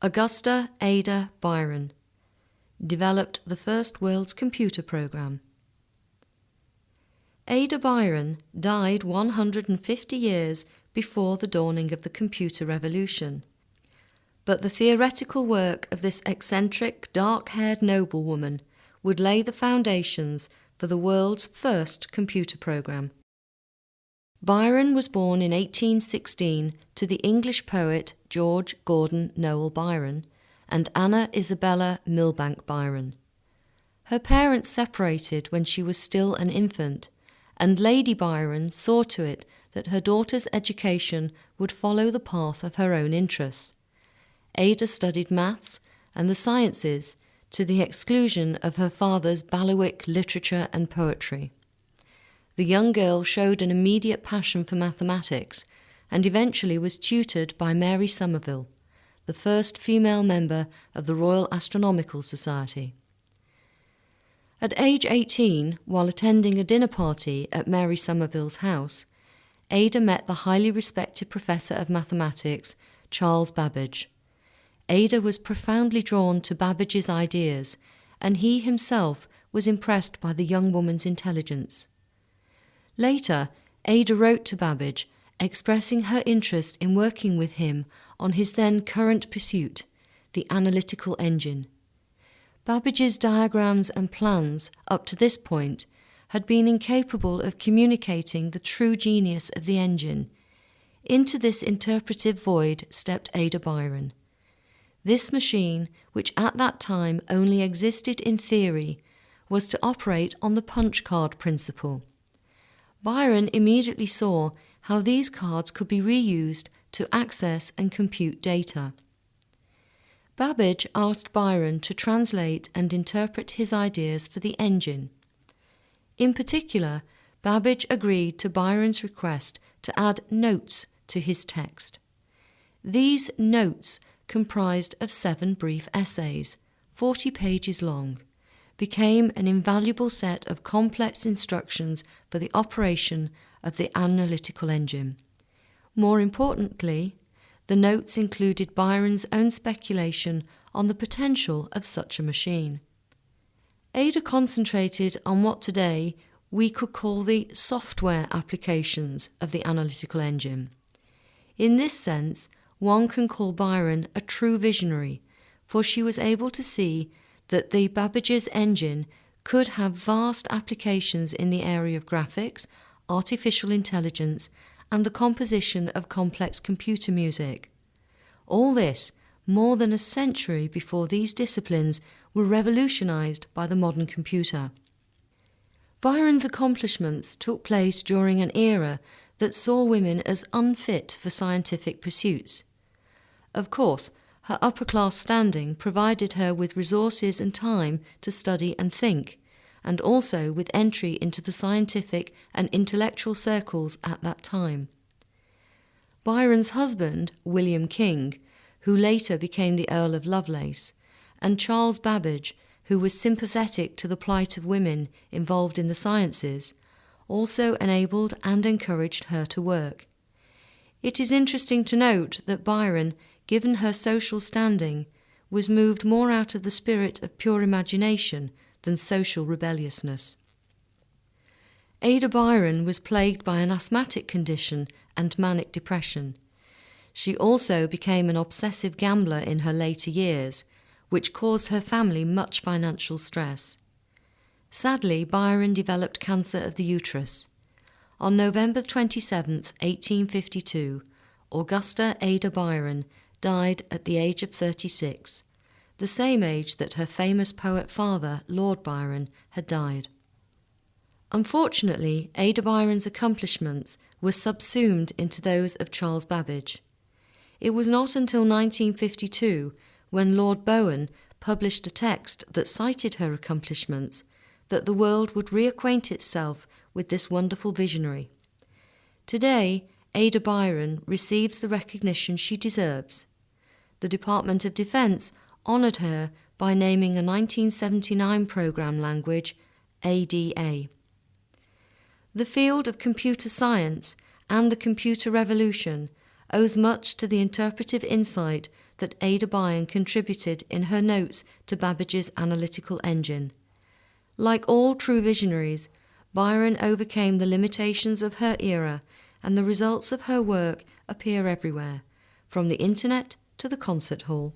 Augusta Ada Byron developed the first world's computer program. Ada Byron died 150 years before the dawning of the computer revolution. But the theoretical work of this eccentric, dark-haired noblewoman would lay the foundations for the world's first computer program. Byron was born in 1816 to the English poet George Gordon Noel Byron and Anna Isabella Milbank Byron. Her parents separated when she was still an infant, and Lady Byron saw to it that her daughter's education would follow the path of her own interests. Ada studied maths and the sciences to the exclusion of her father's bailiwick literature and poetry. The young girl showed an immediate passion for mathematics and eventually was tutored by Mary Somerville, the first female member of the Royal Astronomical Society. At age 18, while attending a dinner party at Mary Somerville's house, Ada met the highly respected professor of mathematics, Charles Babbage. Ada was profoundly drawn to Babbage's ideas, and he himself was impressed by the young woman's intelligence. Later, Ada wrote to Babbage, expressing her interest in working with him on his then current pursuit, the analytical engine. Babbage's diagrams and plans, up to this point, had been incapable of communicating the true genius of the engine. Into this interpretive void stepped Ada Byron. This machine, which at that time only existed in theory, was to operate on the punch card principle. Byron immediately saw how these cards could be reused to access and compute data. Babbage asked Byron to translate and interpret his ideas for the engine. In particular, Babbage agreed to Byron's request to add notes to his text. These notes, comprised of 7 brief essays, 40 pages long, became an invaluable set of complex instructions for the operation of the analytical engine. More importantly, the notes included Byron's own speculation on the potential of such a machine. Ada concentrated on what today we could call the software applications of the analytical engine. In this sense, one can call Byron a true visionary, for she was able to see that the Babbage's engine could have vast applications in the area of graphics, artificial intelligence, and the composition of complex computer music. All this more than a century before these disciplines were revolutionized by the modern computer. Byron's accomplishments took place during an era that saw women as unfit for scientific pursuits. Of course, her upper-class standing provided her with resources and time to study and think, and also with entry into the scientific and intellectual circles at that time. Byron's husband, William King, who later became the Earl of Lovelace, and Charles Babbage, who was sympathetic to the plight of women involved in the sciences, also enabled and encouraged her to work. It is interesting to note that Byron, given her social standing, was moved more out of the spirit of pure imagination than social rebelliousness. Ada Byron was plagued by an asthmatic condition and manic depression. She also became an obsessive gambler in her later years, which caused her family much financial stress. Sadly, Byron developed cancer of the uterus. On November 27, 1852, Augusta Ada Byron died at the age of 36, the same age that her famous poet father, Lord Byron, had died. Unfortunately, Ada Byron's accomplishments were subsumed into those of Charles Babbage. It was not until 1952, when Lord Bowen published a text that cited her accomplishments, that the world would reacquaint itself with this wonderful visionary. Today, Ada Byron receives the recognition she deserves. The Department of Defense honoured her by naming a 1979 program language ADA. The field of computer science and the computer revolution owes much to the interpretive insight that Ada Byron contributed in her notes to Babbage's analytical engine. Like all true visionaries, Byron overcame the limitations of her era, and the results of her work appear everywhere, from the internet to the concert hall.